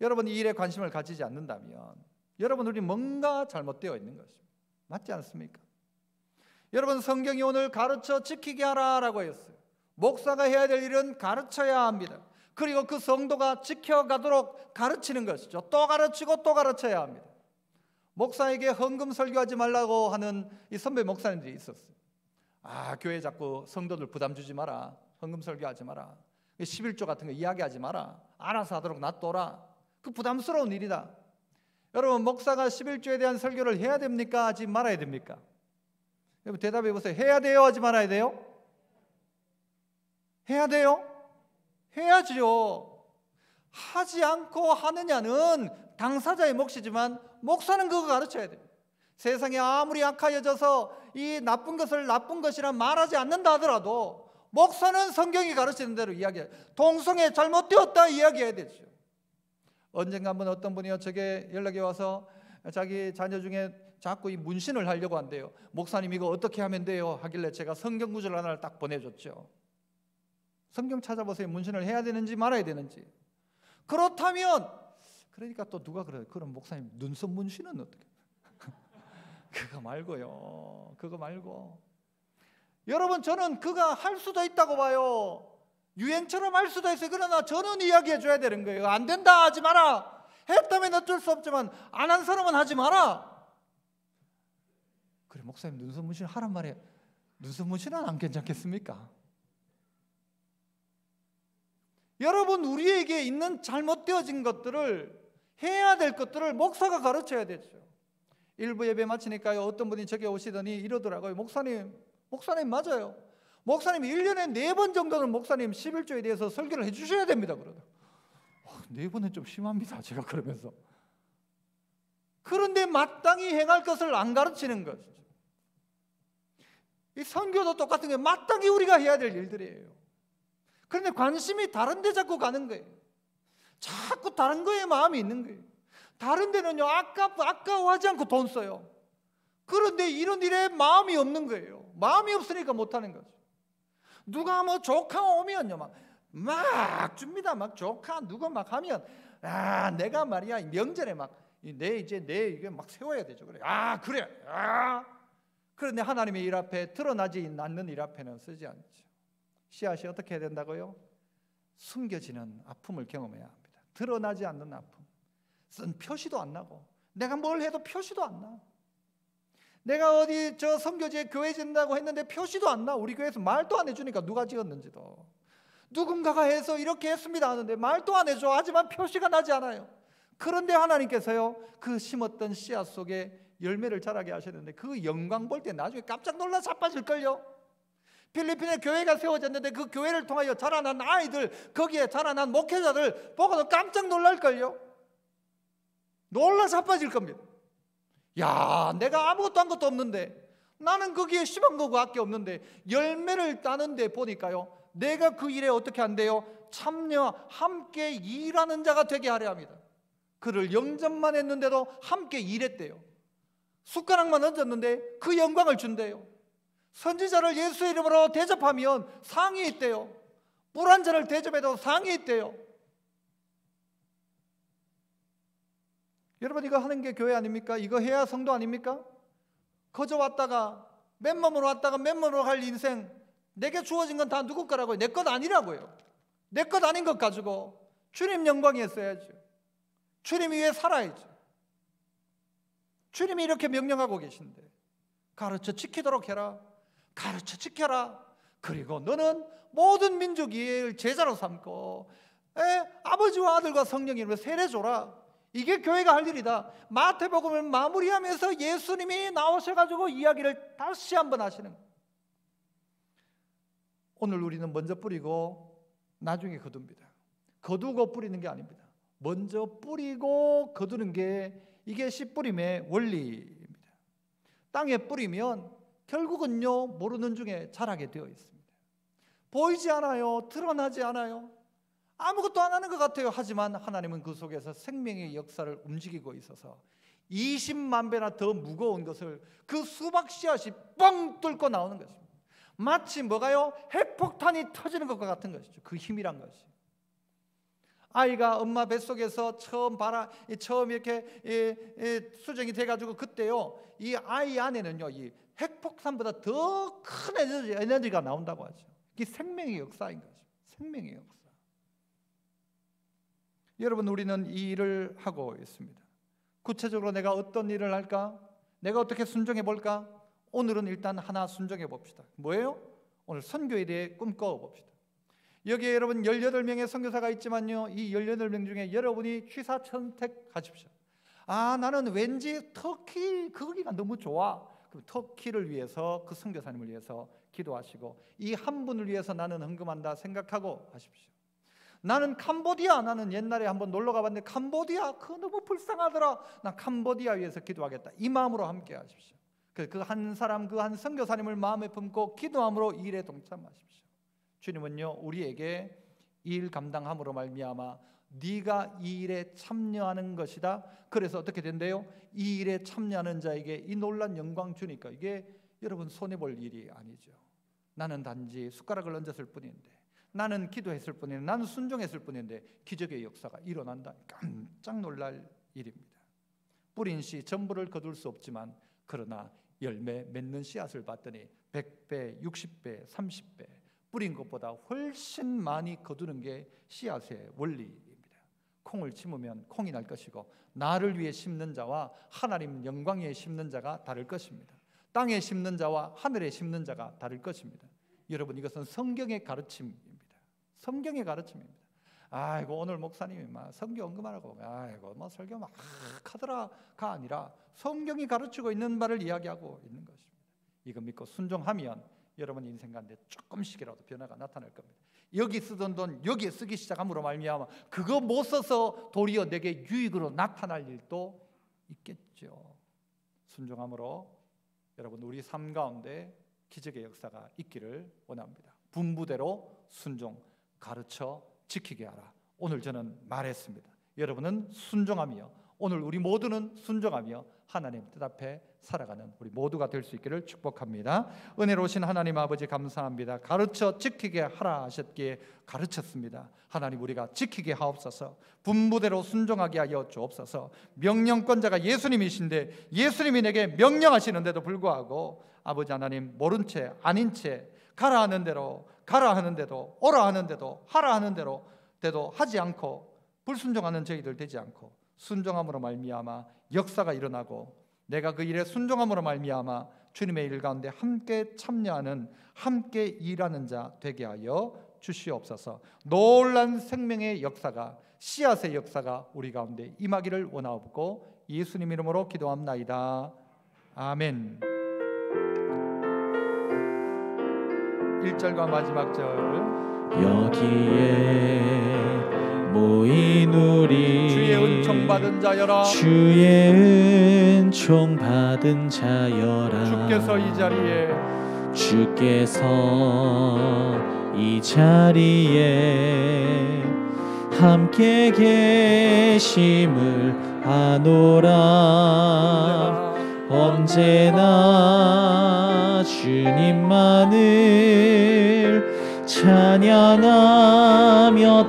여러분 이 일에 관심을 가지지 않는다면 여러분 우리 뭔가 잘못되어 있는 것입니다. 맞지 않습니까? 여러분 성경이 오늘 가르쳐 지키게 하라라고 했어요. 목사가 해야 될 일은 가르쳐야 합니다. 그리고 그 성도가 지켜가도록 가르치는 것이죠. 또 가르치고 또 가르쳐야 합니다. 목사에게 헌금 설교하지 말라고 하는 이 선배 목사님들이 있었어요. 교회 자꾸 성도들 부담 주지 마라. 헌금 설교하지 마라. 11조 같은 거 이야기하지 마라. 알아서 하도록 놔둬라. 그 부담스러운 일이다. 여러분 목사가 11조에 대한 설교를 해야 됩니까? 하지 말아야 됩니까? 여러분 대답해 보세요. 해야 돼요? 하지 말아야 돼요? 해야 돼요? 해야지요. 하지 않고 하느냐는 당사자의 몫이지만 목사는 그거 가르쳐야 돼요. 세상에 아무리 악하여져서 이 나쁜 것을 나쁜 것이라 말하지 않는다 하더라도 목사는 성경이 가르치는 대로 이야기해요. 동성애 잘못되었다 이야기해야 되죠. 언젠가 한번 어떤 분이요 저게 연락이 와서 자기 자녀 중에 자꾸 이 문신을 하려고 한대요. 목사님 이거 어떻게 하면 돼요? 하길래 제가 성경 구절 하나를 딱 보내줬죠. 성경 찾아보세요. 문신을 해야 되는지 말아야 되는지. 그렇다면 그러니까 또 누가 그래요? 그럼 목사님 눈썹 문신은 어떻게? 그거 말고요. 그거 말고. 여러분 저는 그가 할 수도 있다고 봐요. 유행처럼 할 수도 있어요. 그러나 저는 이야기해 줘야 되는 거예요. 안 된다 하지 마라. 했다면 어쩔 수 없지만 안 한 사람은 하지 마라. 그래 목사님 눈썹 문신 하란 말이에요. 눈썹 문신은 안 괜찮겠습니까? 여러분 우리에게 있는 잘못되어진 것들을 해야 될 것들을 목사가 가르쳐야 되죠. 일부 예배 마치니까요 어떤 분이 저기 오시더니 이러더라고요. 목사님 맞아요. 목사님이 1년에 4번 정도는 목사님 11조에 대해서 설교를 해주셔야 됩니다. 그러다 4번은 좀 심합니다. 제가 그러면서 그런데 마땅히 행할 것을 안 가르치는 것이죠. 이 선교도 똑같은 게 마땅히 우리가 해야 될 일들이에요. 그런데 관심이 다른 데 자꾸 가는 거예요. 자꾸 다른 거에 마음이 있는 거예요. 다른 데는요 아까워하지 않고 돈 써요. 그런데 이런 일에 마음이 없는 거예요. 마음이 없으니까 못하는 거죠. 누가 뭐 조카 오면요 막 줍니다. 막 조카 누가 막 하면 내가 말이야 명절에 내 이게 막 세워야 되죠. 그래 그래 그런데 하나님의 일 앞에 드러나지 않는 일 앞에는 쓰지 않죠. 씨앗이 어떻게 해야 된다고요? 숨겨지는 아픔을 경험해야 합니다. 드러나지 않는 아픔. 쓴 표시도 안 나고 내가 뭘 해도 표시도 안 나. 내가 어디 저 선교지에 교회 짓는다고 했는데 표시도 안 나. 우리 교회에서 말도 안 해주니까 누가 지었는지도. 누군가가 해서 이렇게 했습니다 하는데 말도 안 해줘. 하지만 표시가 나지 않아요. 그런데 하나님께서요 그 심었던 씨앗 속에 열매를 자라게 하셨는데 그 영광 볼 때 나중에 깜짝 놀라 자빠질걸요. 필리핀에 교회가 세워졌는데 그 교회를 통하여 자라난 아이들, 거기에 자라난 목회자들 보고도 깜짝 놀랄걸요. 놀라 자빠질 겁니다. 야, 내가 아무것도 한 것도 없는데, 나는 거기에 심은 거밖에 없는데 열매를 따는데 보니까요 내가 그 일에 어떻게 한대요? 참여, 함께 일하는 자가 되게 하려 합니다. 그를 영접만 했는데도 함께 일했대요. 숟가락만 얹었는데 그 영광을 준대요. 선지자를 예수의 이름으로 대접하면 상이 있대요. 물 한 잔을 대접해도 상이 있대요. 여러분 이거 하는 게 교회 아닙니까? 이거 해야 성도 아닙니까? 거저 왔다가 맨몸으로 왔다가 맨몸으로 갈 인생, 내게 주어진 건 다 누구 거라고요? 내 것 아니라고요. 내 것 아닌 것 가지고 주님 영광에 써야죠. 주님 위해 살아야죠. 주님이 이렇게 명령하고 계신데 가르쳐 지키도록 해라. 가르쳐 지켜라. 그리고 너는 모든 민족이 제자로 삼고 아버지와 아들과 성령님을 세례줘라. 이게 교회가 할 일이다. 마태복음을 마무리하면서 예수님이 나오셔가지고 이야기를 다시 한번 하시는 거예요. 오늘 우리는 먼저 뿌리고 나중에 거둡니다. 거두고 뿌리는 게 아닙니다. 먼저 뿌리고 거두는 게 이게 씨 뿌림의 원리입니다. 땅에 뿌리면 결국은요 모르는 중에 자라게 되어 있습니다. 보이지 않아요. 드러나지 않아요. 아무것도 안 하는 것 같아요. 하지만 하나님은 그 속에서 생명의 역사를 움직이고 있어서 20만 배나 더 무거운 것을 그 수박 씨앗이 뻥 뚫고 나오는 것입니다. 마치 뭐가요? 핵폭탄이 터지는 것과 같은 것이죠. 그 힘이란 것이. 아이가 엄마 뱃속에서 처음 이렇게 수정이 돼가지고 그때요 이 아이 안에는요 이 핵폭탄보다 더 큰 에너지가 나온다고 하죠. 이게 생명의 역사인 거죠. 생명의 역사. 여러분, 우리는 이 일을 하고 있습니다. 구체적으로 내가 어떤 일을 할까? 내가 어떻게 순종해 볼까? 오늘은 일단 하나 순종해 봅시다. 뭐예요? 오늘 선교에 대해 꿈꿔 봅시다. 여기에 여러분 18명의 선교사가 있지만요, 이 18명 중에 여러분이 취사 선택하십시오. 나는 왠지 터키 거기가 너무 좋아. 그럼 터키를 위해서, 그 선교사님을 위해서 기도하시고, 이 한 분을 위해서 나는 헌금한다 생각하고 하십시오. 나는 캄보디아, 나는 옛날에 한번 놀러 가봤는데 캄보디아 그거 너무 불쌍하더라. 난 캄보디아 위해서 기도하겠다. 이 마음으로 함께 하십시오. 그 한 사람, 그 한 선교사님을 마음에 품고 기도함으로 이 일에 동참하십시오. 주님은요 우리에게 이 일 감당함으로 말미암아 네가 이 일에 참여하는 것이다. 그래서 어떻게 된대요? 이 일에 참여하는 자에게 이 놀란 영광 주니까 이게 여러분 손해볼 일이 아니죠. 나는 단지 숟가락을 얹었을 뿐인데, 나는 기도했을 뿐인데, 나는 순종했을 뿐인데 기적의 역사가 일어난다. 깜짝 놀랄 일입니다. 뿌린 씨 전부를 거둘 수 없지만 그러나 열매 맺는 씨앗을 봤더니 100배, 60배, 30배 뿌린 것보다 훨씬 많이 거두는 게 씨앗의 원리입니다. 콩을 심으면 콩이 날 것이고, 나를 위해 심는 자와 하나님 영광에 심는 자가 다를 것입니다. 땅에 심는 자와 하늘에 심는 자가 다를 것입니다. 여러분, 이것은 성경의 가르침입니다. 성경의 가르침입니다. 아이고 오늘 목사님이 막 성경 언급하라고 아이고 뭐 설교 막 하더라가 아니라 성경이 가르치고 있는 바를 이야기하고 있는 것입니다. 이거 믿고 순종하면 여러분 인생 가운데 조금씩이라도 변화가 나타날 겁니다. 여기 쓰던 돈 여기에 쓰기 시작함으로 말미암아 그거 못 써서 도리어 내게 유익으로 나타날 일도 있겠죠. 순종함으로 여러분 우리 삶 가운데 기적의 역사가 있기를 원합니다. 분부대로 순종, 가르쳐 지키게 하라. 오늘 저는 말했습니다. 여러분은 순종하며, 오늘 우리 모두는 순종하며 하나님 뜻 앞에 살아가는 우리 모두가 될 수 있기를 축복합니다. 은혜로우신 하나님 아버지 감사합니다. 가르쳐 지키게 하라 하셨기에 가르쳤습니다. 하나님 우리가 지키게 하옵소서. 분부대로 순종하게 하여 주옵소서. 명령권자가 예수님이신데 예수님이 내게 명령하시는데도 불구하고 아버지 하나님 모른 채 아닌 채 가라 하는 대로 가라 하는데도 오라 하는데도 하라 하는 대로 때도 하지 않고 불순종하는 저희들 되지 않고 순종함으로 말미암아 역사가 일어나고 내가 그 일에 순종함으로 말미암아 주님의 일 가운데 함께 참여하는 함께 일하는 자 되게 하여 주시옵소서. 놀란 생명의 역사가 씨앗의 역사가 우리 가운데 임하기를 원하옵고 예수님 이름으로 기도합나이다. 아멘. 1절과 마지막 절. 여기에 모인 우리 주의 은총 받은 자여라. 주의 은총 받은 자여라. 주께서 이 자리에 함께 계심을 아노라. 언제나 주님만을 찬양하며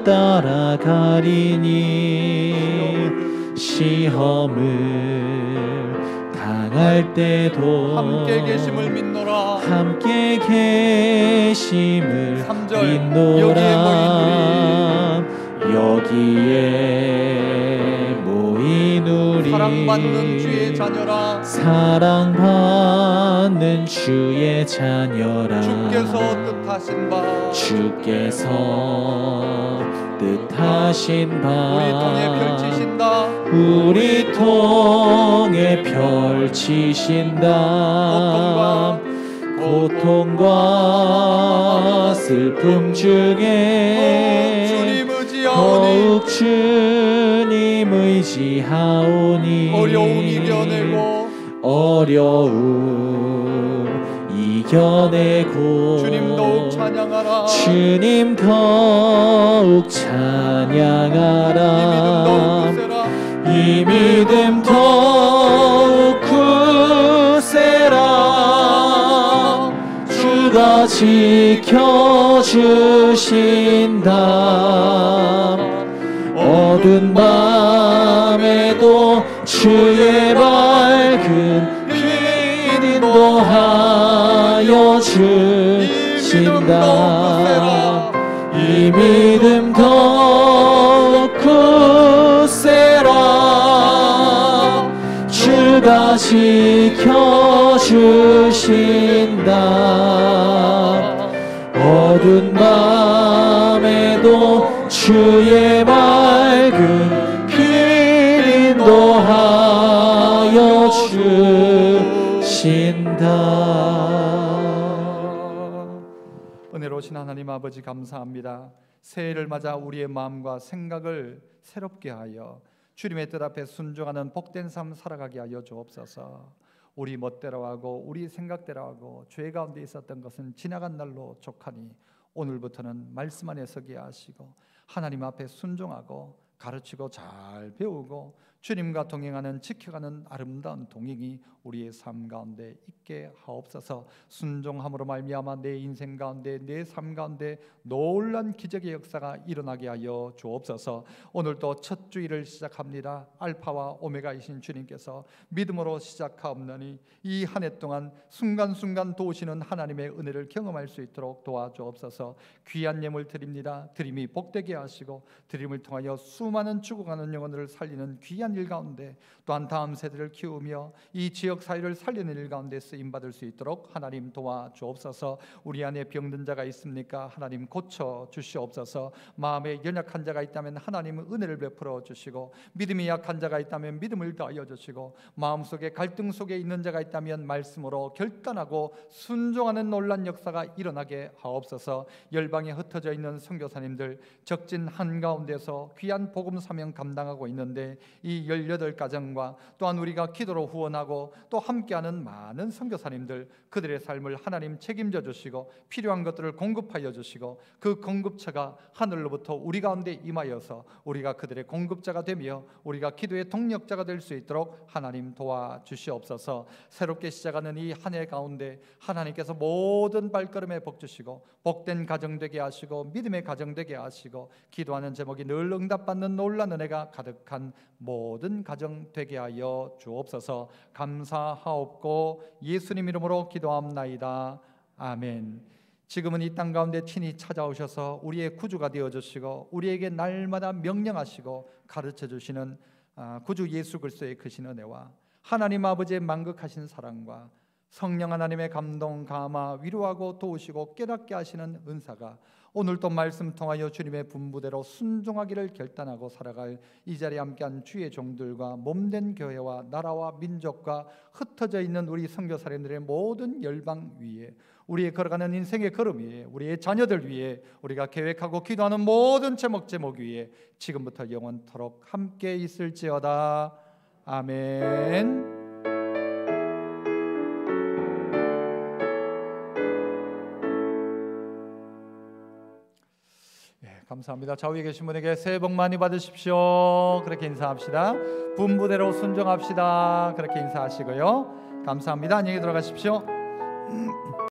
따라가리니 시험을 당할 때도 함께 계심을 믿노라. 함께 계심을 3절 믿노라. 여기에 모인 우리 사랑받는 주의 자녀라. 사랑받는 주의 자녀라. 주께서 뜻하신 바 우리 통해 펼치신다. 우리 통해 펼치신다. 고통과 슬픔 중에 주님 의지하오니 더욱 주님 의지하오니 어려움 이겨내고 어려움 이겨내고 주님 더욱 찬양하라. 주님 더욱 찬양하라. 이 믿음 더욱 굳세라. 주가 지켜주신다. 어두운 밤에도 주의 밝은 빛 인도하여 주신다. 이 믿음 더욱 굳세라. 주가 지켜주신다. 어두운 밤에도 주의 밝은 빛 인도하여 주신다. 은혜로우신 하나님 아버지 감사합니다. 새해를 맞아 우리의 마음과 생각을 새롭게 하여 주님의 뜻 앞에 순종하는 복된 삶 살아가게 하여 주옵소서. 우리 멋대로 하고 우리 생각대로 하고 죄 가운데 있었던 것은 지나간 날로 족하니 오늘부터는 말씀 안에 서게 하시고 하나님 앞에 순종하고 가르치고 잘 배우고 주님과 동행하는 지켜가는 아름다운 동행이 우리의 삶 가운데 있게 하옵소서. 순종함으로 말미암아 내 인생 가운데 내 삶 가운데 놀란 기적의 역사가 일어나게 하여 주옵소서. 오늘도 첫 주일을 시작합니다. 알파와 오메가이신 주님께서 믿음으로 시작하옵나니 이 한 해 동안 순간순간 도우시는 하나님의 은혜를 경험할 수 있도록 도와주옵소서. 귀한 예물 드립니다. 드림이 복되게 하시고 드림을 통하여 수많은 죽어가는 영혼들을 살리는 귀한 일 가운데 또한 다음 세대를 키우며 이 지역 사회를 살리는 일 가운데 쓰임받을 수 있도록 하나님 도와주옵소서. 우리 안에 병든 자가 있습니까? 하나님 고쳐 주시옵소서. 마음에 연약한 자가 있다면 하나님은 은혜를 베풀어 주시고 믿음이 약한 자가 있다면 믿음을 더하여 주시고 마음속에 갈등 속에 있는 자가 있다면 말씀으로 결단하고 순종하는 놀란 역사가 일어나게 하옵소서. 열방에 흩어져 있는 선교사님들 적진 한가운데서 귀한 복음 사명 감당하고 있는데 이 18가정과 또한 우리가 기도로 후원하고 또 함께하는 많은 선교사님들 그들의 삶을 하나님 책임져 주시고 필요한 것들을 공급하여 주시고 그 공급처가 하늘로부터 우리 가운데 임하여서 우리가 그들의 공급자가 되며 우리가 기도의 동력자가 될 수 있도록 하나님 도와주시옵소서. 새롭게 시작하는 이 한 해 가운데 하나님께서 모든 발걸음에 복 주시고 복된 가정 되게 하시고 믿음의 가정 되게 하시고 기도하는 제목이 늘 응답받는 놀라운 은혜가 가득한 모든 가정 되게 하여 주옵소서. 감사하옵고 예수님 이름으로 기도합나이다. 아멘. 지금은 이 땅 가운데 친히 찾아오셔서 우리의 구주가 되어주시고 우리에게 날마다 명령하시고 가르쳐주시는 구주 예수 그리스도의 크신 은혜와 하나님 아버지의 만극하신 사랑과 성령 하나님의 감동, 감화, 위로하고 도우시고 깨닫게 하시는 은사가 오늘도 말씀 통하여 주님의 분부대로 순종하기를 결단하고 살아갈 이 자리에 함께한 주의 종들과 몸된 교회와 나라와 민족과 흩어져 있는 우리 선교사님들의 모든 열방 위에 우리의 걸어가는 인생의 걸음 위에 우리의 자녀들 위에 우리가 계획하고 기도하는 모든 제목 위에 지금부터 영원토록 함께 있을지어다. 아멘. 감사합니다. 좌우에 계신 분에게 새해 복 많이 받으십시오. 그렇게 인사합시다. 분부대로 순종합시다. 그렇게 인사하시고요. 감사합니다. 안녕히 들어가십시오.